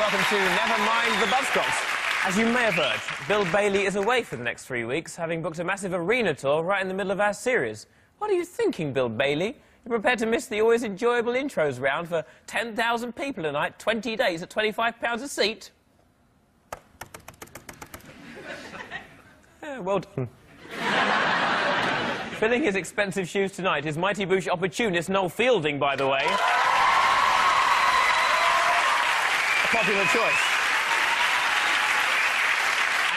welcome to Nevermind the Buzzcocks. As you may have heard, Bill Bailey is away for the next 3 weeks, having booked a massive arena tour right in the middle of our series. What are you thinking, Bill Bailey? You're prepared to miss the always enjoyable intros round for 10,000 people tonight, 20 days at £25 a seat? Yeah, well done. Filling his expensive shoes tonight is Mighty Boosh opportunist Noel Fielding, by the way. A popular choice.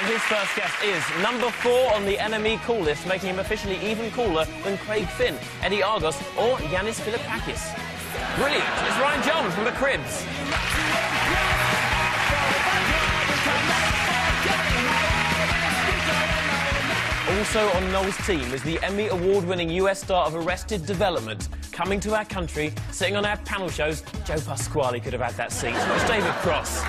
And his first guest is number 4 on the NME cool list, making him officially even cooler than Craig Finn, Eddie Argos or Yanis Philippakis. Brilliant. It's Ryan John from the Cribs. Also on Noel's team is the Emmy award-winning US star of Arrested Development, coming to our country, sitting on our panel shows. Joe Pasquale could have had that seat. It's David Cross.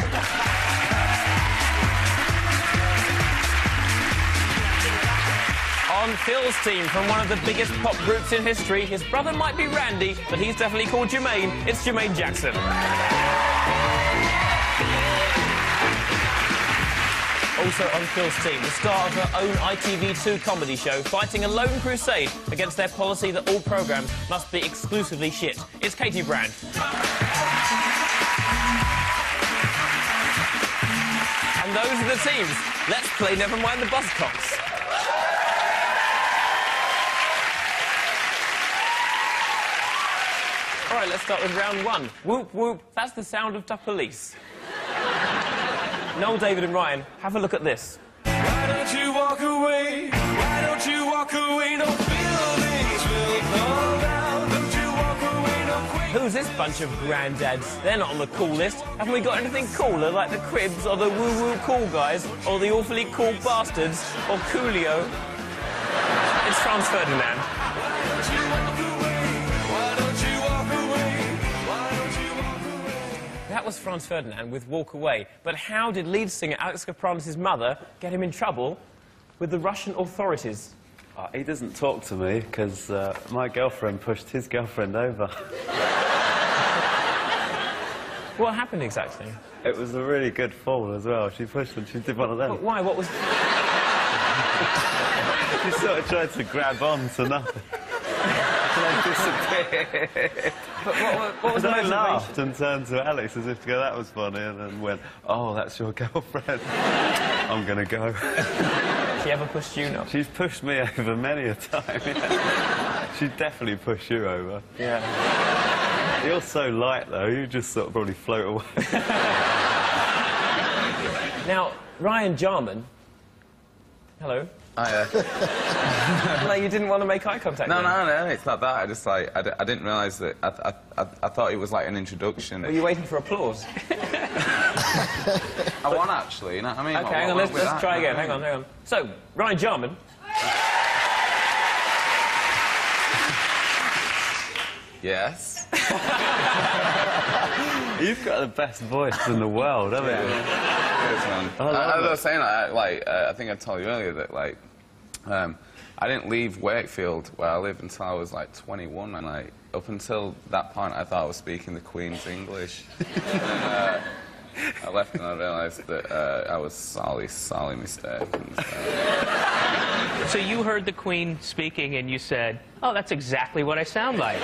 On Phil's team, from one of the biggest pop groups in history, his brother might be Randy, but he's definitely called Jermaine. It's Jermaine Jackson. Also on Phil's team, the star of her own ITV2 comedy show, fighting a lone crusade against their policy that all programmes must be exclusively shit. It's Katie Brand. And those are the teams. Let's play Nevermind the Buzzcocks. All right, let's start with round 1. Whoop, whoop, that's the sound of the police. Noel, David and Ryan, have a look at this. Why don't you walk away? Why don't you walk away? No feelings will come out. Don't you walk away? No quick. Who's this bunch of granddads? They're not on the cool list. Haven't we got anything cooler, like the Cribs, or the woo-woo cool guys, or the awfully cool bastards, or Coolio? It's Franz Ferdinand. Why don't you walk away? Why don't you walk away? Why don't you walk away? That was Franz Ferdinand with Walk Away. But how did lead singer Alex Kapranos' mother get him in trouble with the Russian authorities? He doesn't talk to me because my girlfriend pushed his girlfriend over. What happened exactly? It was a really good fall as well. She pushed and she did one of them. But why? What was... She sort of tried to grab on to nothing. And disappeared. But what was the I motivation? laughed and turned to Alex as if to go, that was funny, and then went, oh, that's your girlfriend. I'm going to go. She ever pushed you, no? She's pushed me over many a time. Yeah. She'd definitely push you over. Yeah. You're so light, though, you just sort of probably float away. Now, Ryan Jarman... Hello. Hiya. No, you didn't want to make eye contact No, then? it's not that. I just, like, I didn't realise that... I thought it was, like, an introduction. Were you waiting for applause? I won, actually, you know what I mean? OK, hang on, let's try again. Hang on. So, Ryan Jarman... Yes. You've got the best voice in the world, haven't you? Yes, man. I was saying, I think I told you earlier that, like, I didn't leave Wakefield, where I live, until I was, like, 21, and, like, up until that point, I thought I was speaking the Queen's English. And, I left and I realised that I was sorely mistaken. So you heard the Queen speaking and you said, oh, that's exactly what I sound like.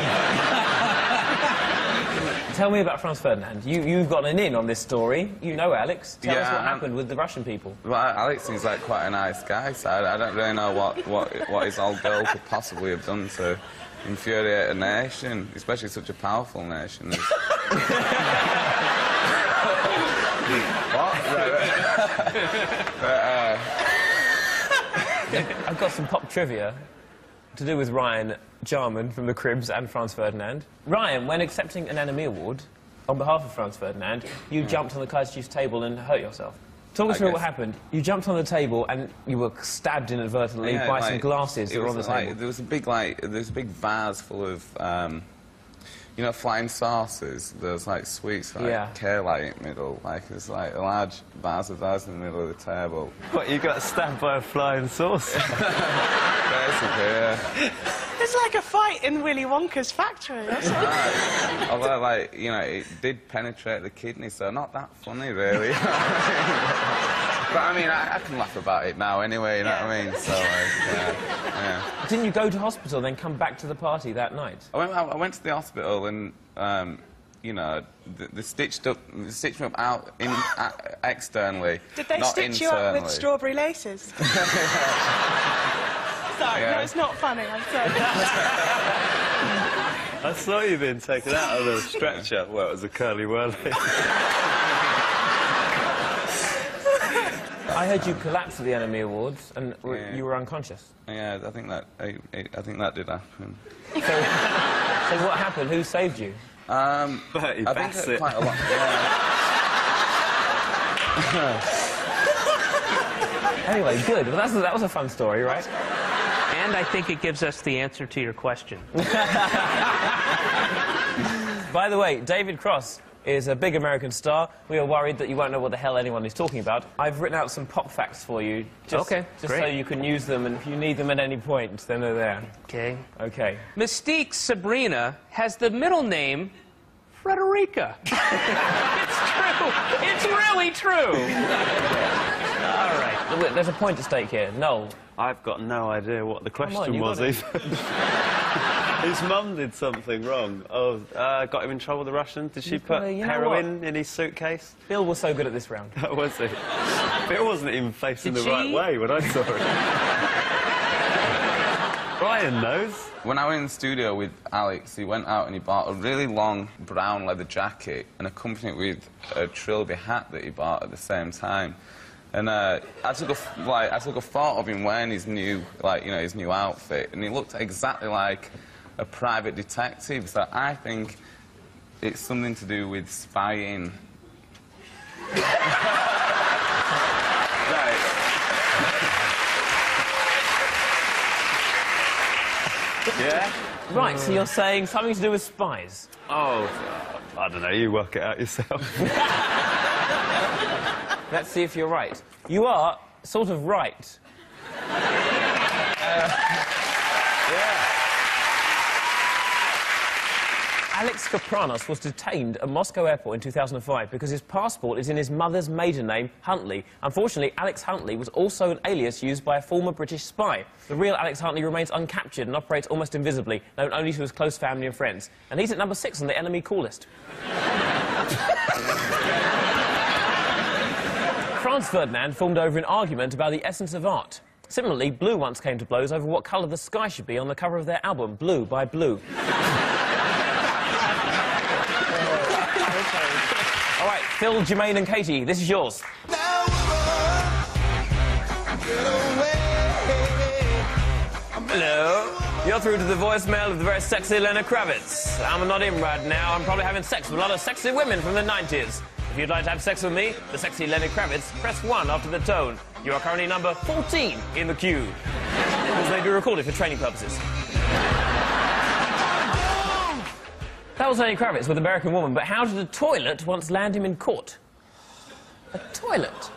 Tell me about Franz Ferdinand. You've got an in on this story. You know Alex. Tell us what happened with the Russian people. Well, Alex seems like quite a nice guy, so I don't really know what his old girl could possibly have done to infuriate a nation, especially such a powerful nation. I've got some pop trivia to do with Ryan Jarman from the Cribs and Franz Ferdinand. Ryan, when accepting an NME award on behalf of Franz Ferdinand, you jumped on the Kaiser Chiefs table and hurt yourself. Talk us through what happened. You jumped on the table and you were stabbed inadvertently by some glasses that were on the table. There was a big vase full of you know, flying saucers. There's like sweets, like kale in the middle. Like there's like a large vase of those in the middle of the table. What, you got stabbed by a flying saucer? Basically, yeah. It's like a fight in Willy Wonka's factory or something. Although, like, you know, it did penetrate the kidney, so not that funny, really. But, I mean, I can laugh about it now anyway, you know what I mean? So, like, yeah. Didn't you go to hospital, then come back to the party that night? I went to the hospital and, you know, they stitched me up out externally, Did they not stitch you internally. up with strawberry laces? Sorry, Yeah. no, it's not funny, I'm sorry. I saw you being taken out of the stretcher. Well, it was a curly whirly. I heard you collapse at the Enemy Awards and Yeah. you were unconscious. Yeah, I think that did happen. So what happened? Who saved you? Bertie I think Bassett. that quite a lot. Yeah. Anyway, good. Well, that was a fun story, right? And I think it gives us the answer to your question. By the way, David Cross is a big American star. We are worried that you won't know what the hell anyone is talking about. I've written out some pop facts for you. Just great. so you can use them, and if you need them at any point, then they're there. Okay. Okay. Mystique Sabrina has the middle name Frederica. It's true. It's really true. All right. Look, there's a point at stake here. Noel. I've got no idea what the on, question you was got it. either. His mum did something wrong. Oh, got him in trouble with the Russians. Did she put you know heroin in his suitcase? Bill was so good at this round. That was it. Bill wasn't even facing Did the right she? way when I saw it. Brian knows. When I went in the studio with Alex, he went out and he bought a really long brown leather jacket and accompanied it with a trilby hat that he bought at the same time. And I took a photo of him wearing his new, his new outfit, and he looked exactly like a private detective. So I think it's something to do with spying. Right. Yeah? Right, so you're saying something to do with spies? Oh, I don't know. You work it out yourself. Let's see if you're right. You are sort of right. Alex Kapranos was detained at Moscow airport in 2005 because his passport is in his mother's maiden name, Huntley. Unfortunately, Alex Huntley was also an alias used by a former British spy. The real Alex Huntley remains uncaptured and operates almost invisibly, known only to his close family and friends. And he's at number 6 on the enemy call list. Franz Ferdinand formed over an argument about the essence of art. Similarly, Blue once came to blows over what colour the sky should be on the cover of their album, Blue by Blue. All right, Phil, Jermaine and Katie, this is yours. Hello. You're through to the voicemail of the very sexy Lenny Kravitz. I'm not in right now. I'm probably having sex with a lot of sexy women from the 90s. If you'd like to have sex with me, the sexy Lenny Kravitz, press 1 after the tone. You are currently number 14 in the queue. Calls may be recorded for training purposes. That was Lenny Kravitz with American Woman, but how did a toilet once land him in court? A toilet?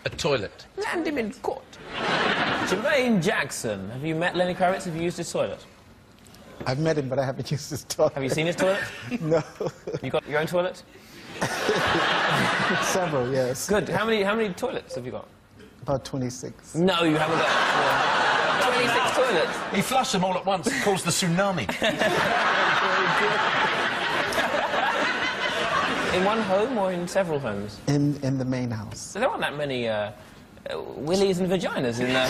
A toilet. Land him in court. Jermaine Jackson. Have you met Lenny Kravitz? Have you used his toilet? I've met him, but I haven't used his toilet. Have you seen his toilet? No. You got your own toilet? Several, yes. Good. How many toilets have you got? About 26. No, you haven't got 26 toilets. He flushed them all at once and caused the tsunami. In one home or in several homes? In the main house. So there aren't that many willies and vaginas in there.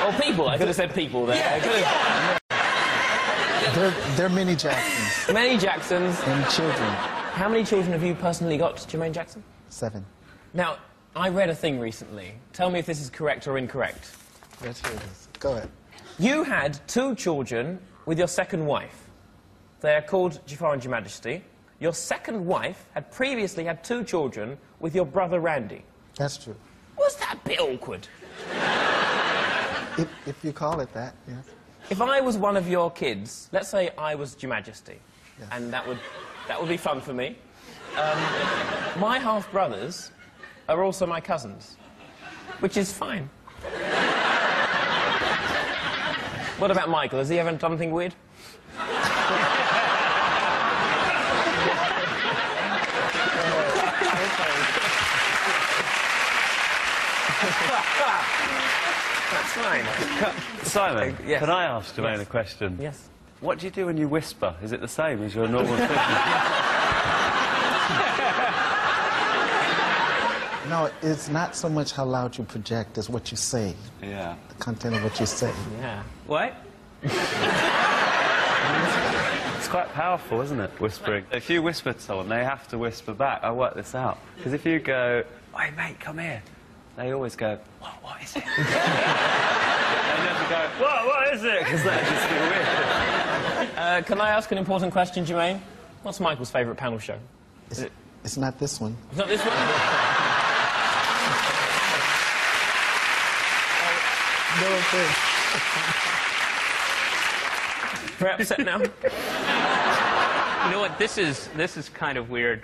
Oh, people. I could have said people there. Yeah, There are many Jacksons. Many Jacksons. And children. How many children have you personally got, Jermaine Jackson? 7. Now, I read a thing recently. Tell me if this is correct or incorrect. Let's hear this. Go ahead. You had 2 children with your second wife. They are called Jafar and Your Majesty. Your second wife had previously had 2 children with your brother Randy. That's true. Was that a bit awkward? If you call it that, yes. If I was one of your kids, let's say I was Your Majesty, Yes. and that would be fun for me. My half-brothers are also my cousins, which is fine. What about Michael? Has he ever done anything weird? That's fine. Simon, Yes. can I ask Jermaine Yes. a question? Yes. What do you do when you whisper? Is it the same as your normal speaking? No, it's not so much how loud you project as what you say, Yeah. the content of what you say. Yeah. What? It's quite powerful, isn't it, whispering? If you whisper to someone, they have to whisper back. I worked this out. Because if you go, "Hey, mate, come here," they always go, what is it? They never go, what is it? Because that'd just be weird. Can I ask an important question, Jermaine? What's Michael's favourite panel show? It's not this one. It's not this one? No offense. Very upset now? You know what? This is kind of weird.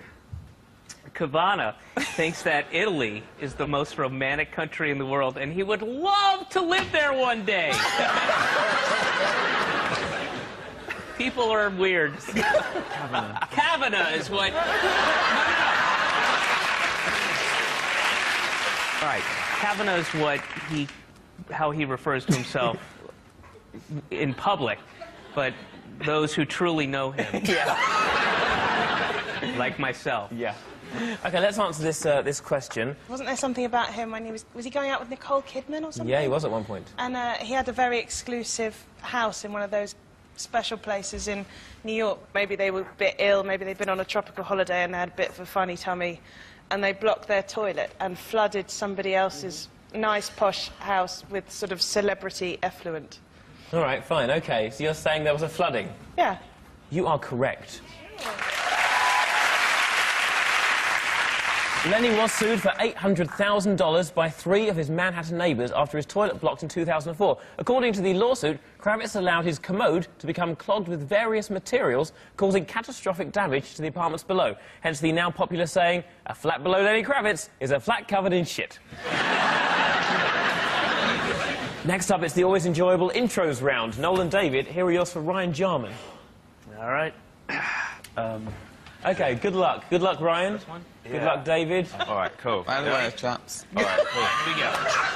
Cavana thinks that Italy is the most romantic country in the world, and he would love to live there one day. People are weird. Cavana is what... Right. Cavana is how he refers to himself in public, but those who truly know him, like myself. Yeah. OK, let's answer this question. Wasn't there something about him when he was he going out with Nicole Kidman or something? Yeah, he was at one point. And he had a very exclusive house in one of those special places in New York. Maybe they were a bit ill, maybe they'd been on a tropical holiday and they had a bit of a funny tummy, and they blocked their toilet and flooded somebody else's nice, posh house with sort of celebrity effluent. All right, fine, OK. So you're saying there was a flooding? Yeah. You are correct. Lenny was sued for $800,000 by 3 of his Manhattan neighbours after his toilet blocked in 2004. According to the lawsuit, Kravitz allowed his commode to become clogged with various materials, causing catastrophic damage to the apartments below. Hence the now popular saying, "A flat below Lenny Kravitz is a flat covered in shit." Next up, it's the always enjoyable intros round. Noel and David, here are yours for Ryan Jarman. All right. OK, good luck. Good luck, Ryan. Good luck, David. All right, cool. By the way, chaps. All right, cool. Here we go.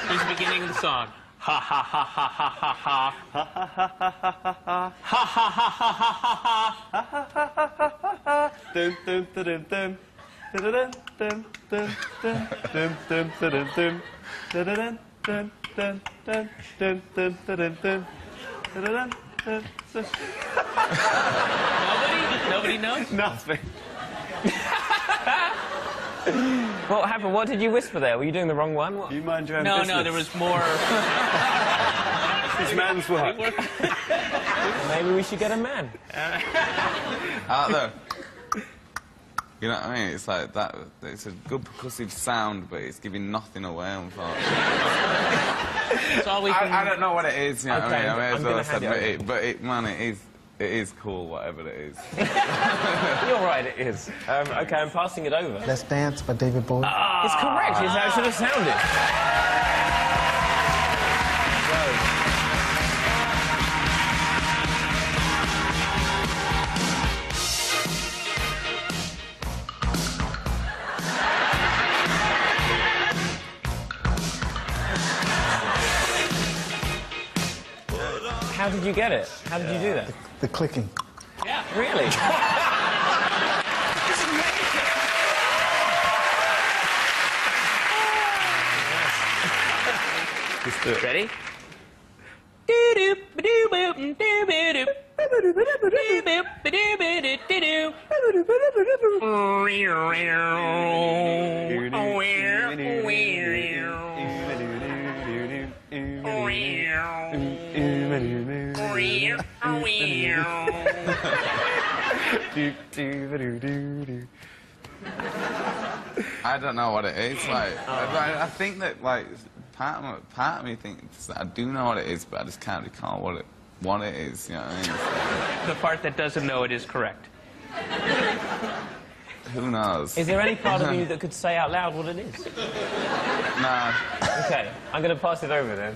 Here's the beginning of the song. Ha ha ha ha ha ha ha. Ha ha ha ha ha ha. Dum dum dum dum. Dum dum dum dum dum dum dum dum. Dum dum dum dum dum dum dum dum. Dum dum. Nobody knows? Nothing. What happened? What did you whisper there? Were you doing the wrong one? What? You mind your own No, business. there was more. It's man's work. Maybe we should get a man. Out there. You know what I mean? It's like that. It's a good percussive sound, but it's giving nothing away, unfortunately. That's all we can... I don't know what it is. You know what Okay, I mean? I may I'm as well gonna hand admit it it, but man, it is cool, whatever it is. You're right, it is. OK, I'm passing it over. Let's Dance by David Bowie. It's correct. It's how it should have sounded. How did you get it? How did you do that? The clicking. Yeah. Really? Just do it. Ready? I don't know what it is. I think that part of me thinks that I do know what it is, but I just can't recall what it is. You know what I mean? The part that doesn't know it is correct. Who knows? Is there any part of you that could say out loud what it is? Nah. OK, I'm going to pass it over then.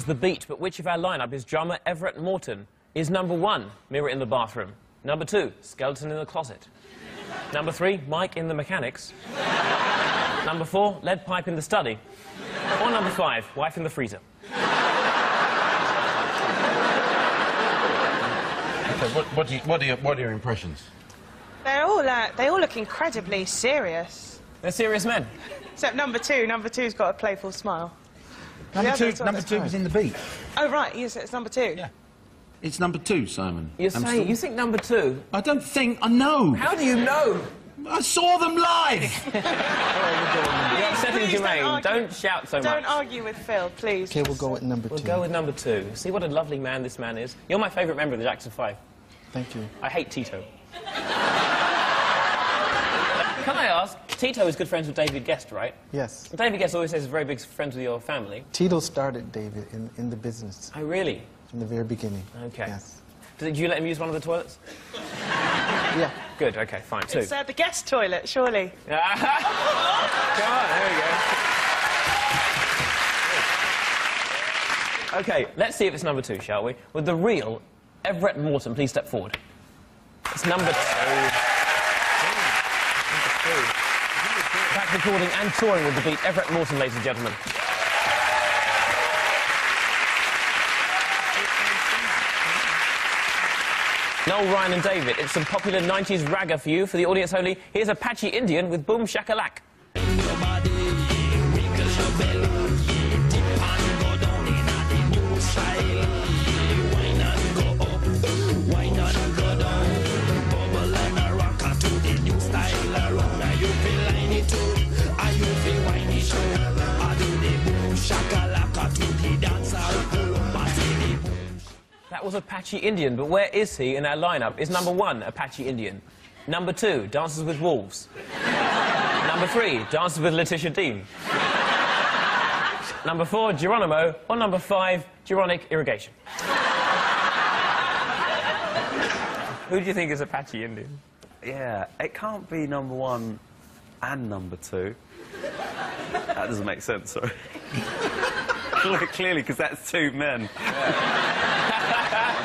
was The Beat, but which of our lineup is drummer Everett Morton? Is number 1, Mirror in the Bathroom? Number 2, Skeleton in the Closet? Number 3, Mike in the Mechanics? Number 4, Lead Pipe in the Study? Or number 5, Wife in the Freezer? So what are your impressions? They all look incredibly serious. They're serious men. Except number 2. Number 2's got a playful smile. Number The two others- was in The Beat. Oh, right, yes, it's number 2. Yeah. It's number 2, Simon. You think number 2? I don't think... I know. How do you know? I saw them live! You're upsetting Please Jermaine. Don't shout so much. Don't argue with Phil, please. Okay, we'll go with number 2. We'll go with number 2. See what a lovely man this man is. You're my favourite member of the Jackson 5. Thank you. I hate Tito. Can I ask, Tito is good friends with David Guest, right? Yes. David Guest always says he's very big friends with your family. Tito started David in the business Oh, really? from the very beginning. Okay. Yes. Did you let him use one of the toilets? Yeah. Good, okay, fine. 2. It's the guest toilet, surely. Come on, there we go. Okay, let's see if it's number 2, shall we? With the real Everett Morton, please step forward. It's number 2. Back recording and touring with The Beat, Everett Morton, ladies and gentlemen. Noel, Ryan and David, it's some popular 90s ragga for you. For the audience only, here's Apache Indian with Boom Shakalak. That was Apache Indian, but where is he in our lineup? Is number 1 Apache Indian? Number 2, Dances with Wolves? Number 3, Dances with Letitia Dean? Number 4, Geronimo? Or number 5, Geronik Irrigation? Who do you think is Apache Indian? Yeah, it can't be number 1 and number 2. That doesn't make sense, sorry. Clearly, because that's 2 men.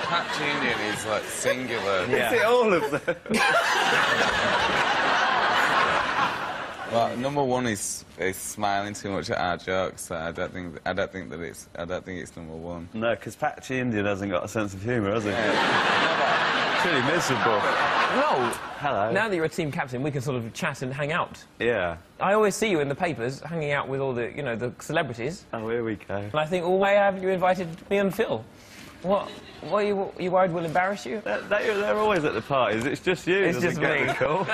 Apache Indian is like singular. Yeah. Is it all of them? Well, number 1 is smiling too much at our jokes. So I don't think it's number 1. No, because Apache Indian hasn't got a sense of humour, has he? Yeah. It's really miserable. No. Hello. Now that you're a team captain, we can sort of chat and hang out. Yeah. I always see you in the papers hanging out with all the, you know, the celebrities. Oh, here we go. And I think, well, why haven't you invited me and Phil? What are you worried we'll embarrass you? They're always at the parties. It's just you. It's just me. Cool.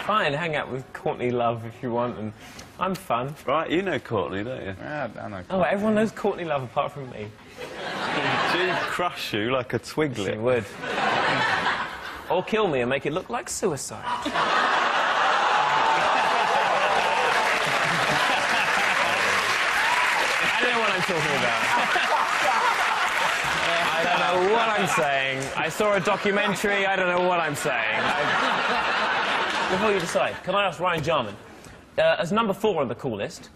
Fine, hang out with Courtney Love if you want, and I'm fun. Right, you know Courtney, don't you? Yeah, I know. Oh, everyone knows Courtney Love apart from me. She'd crush you like a She twiglet. would. Or kill me and make it look like suicide. I don't know what I'm talking about. I don't know what I'm saying. I saw a documentary, I don't know what I'm saying. Before you decide, can I ask Ryan Jarman, as number 4 on the call list,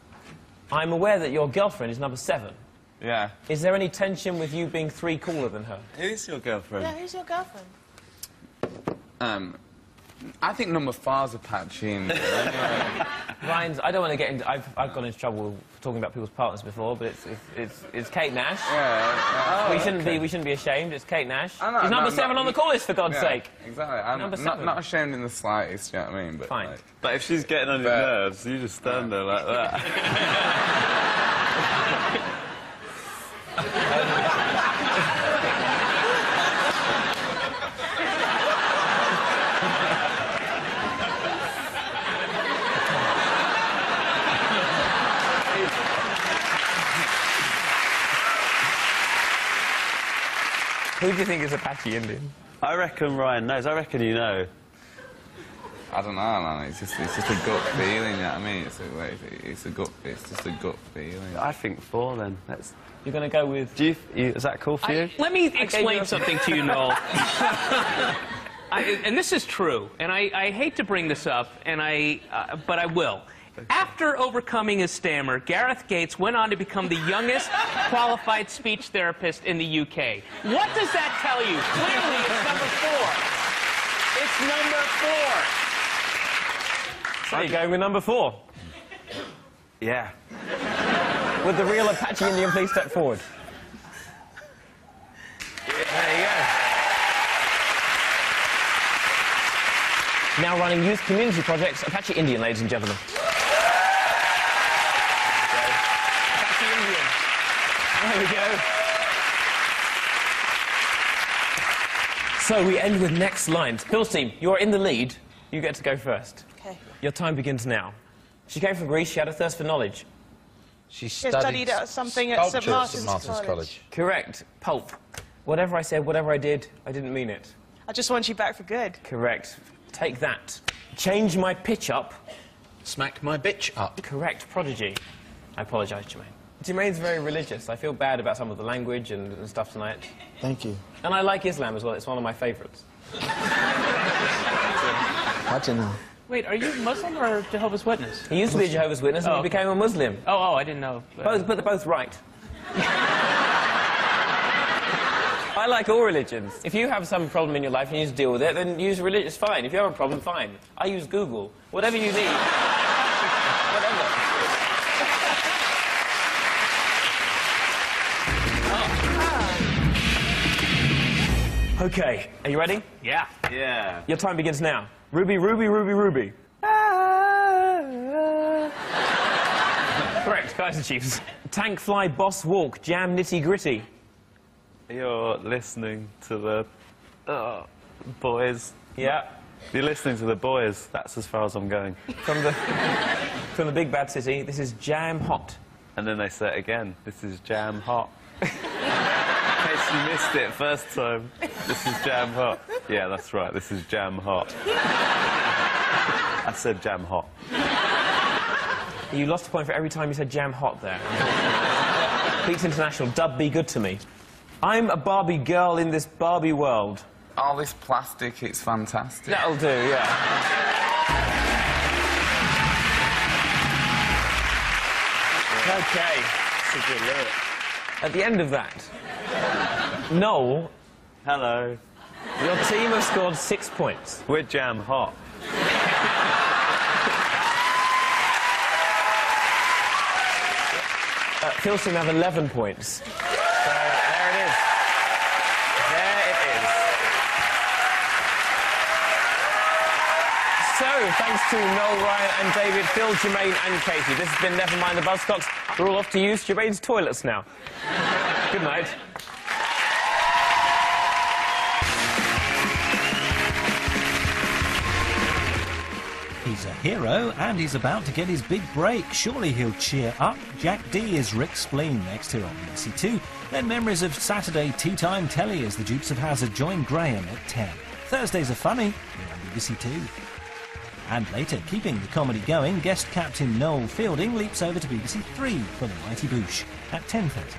I'm aware that your girlfriend is number 7. Yeah. Is there any tension with you being 3 cooler than her? Who is your girlfriend? Yeah, who's your girlfriend? I think number 4's Apache Indian. Ryan's, I don't want to get into... I've gone into trouble talking about people's partners before, but it's Kate Nash. Yeah. We shouldn't be ashamed. It's Kate Nash. She's number 7 on the call list, for God's Yeah, sake. exactly. I'm Number 7. not ashamed in the slightest, do you know what I mean? But, Fine. like, But if she's getting on your nerves, you just stand there like that. Who do you think is Apache Indian? I reckon Ryan knows. I reckon you know. I don't know, man. It's just a gut feeling, you know what I mean? It's just a gut feeling. I think 4 then. You're going to go with... Is that cool for you? Let me explain something to you, Noel. And this is true, and I hate to bring this up, but I will. After overcoming his stammer, Gareth Gates went on to become the youngest qualified speech therapist in the UK. What does that tell you? Clearly, it's number 4. It's number 4. So you're going with number 4. Yeah. Would the real Apache Indian please step forward? There you go. Now running youth community projects, Apache Indian, ladies and gentlemen. Apache Indian. There we go. So we end with next lines. Phil's team, you're in the lead. You get to go first. Okay. Your time begins now. She came from Greece. She had a thirst for knowledge. She studied something at St. Martin's College. Correct. Pulp. Whatever I said, whatever I did, I didn't mean it. I just want you back for good. Correct. Take that. Change my pitch up. Smack my bitch up. Correct. Prodigy. I apologise, Jermaine. Jermaine's very religious. I feel bad about some of the language and stuff tonight. Thank you. And I like Islam as well. It's one of my favourites. How'd you know? Wait, are you Muslim or Jehovah's Witness? He used to be a Jehovah's Witness and he became a Muslim. Oh, I didn't know. But they're both right. I like all religions. If you have some problem in your life and you need to deal with it, then use religion. It's fine. If you have a problem, fine. I use Google. Whatever you need. Whatever. Okay, are you ready? Yeah. Yeah. Your time begins now. Ruby, Ruby, Ruby, Ruby. Correct, Kaiser Chiefs. Tank, fly, boss, walk, jam, nitty, gritty. You're listening to the boys. Yeah. You're listening to the boys. That's as far as I'm going. From the from the big bad city, this is jam hot. And then they say it again. This is jam hot. In case you missed it first time, this is jam hot. Yeah, that's right. This is jam hot. I said jam hot. You lost a point for every time you said jam hot there. Beats International, dub be good to me. I'm a Barbie girl in this Barbie world. All this plastic, it's fantastic. That'll do, yeah. Okay. That's a good lyric. At the end of that, Noel, Hello. your team have scored 6 points. We're jam hot. Phil's team have 11 points. So, there it is. There it is. So, thanks to Noel, Ryan and David, Phil, Jermaine and Katie. This has been Nevermind the Buzzcocks. We're all off to use Jermaine's toilets now. Good night. He's a hero and he's about to get his big break. Surely he'll cheer up. Jack D is Rick Spleen next here on BBC Two. Then memories of Saturday tea time telly as the Dukes of Hazzard join Graham at 10. Thursdays are funny here on BBC Two. And later, keeping the comedy going, guest captain Noel Fielding leaps over to BBC Three for the Mighty Boosh at 10:30.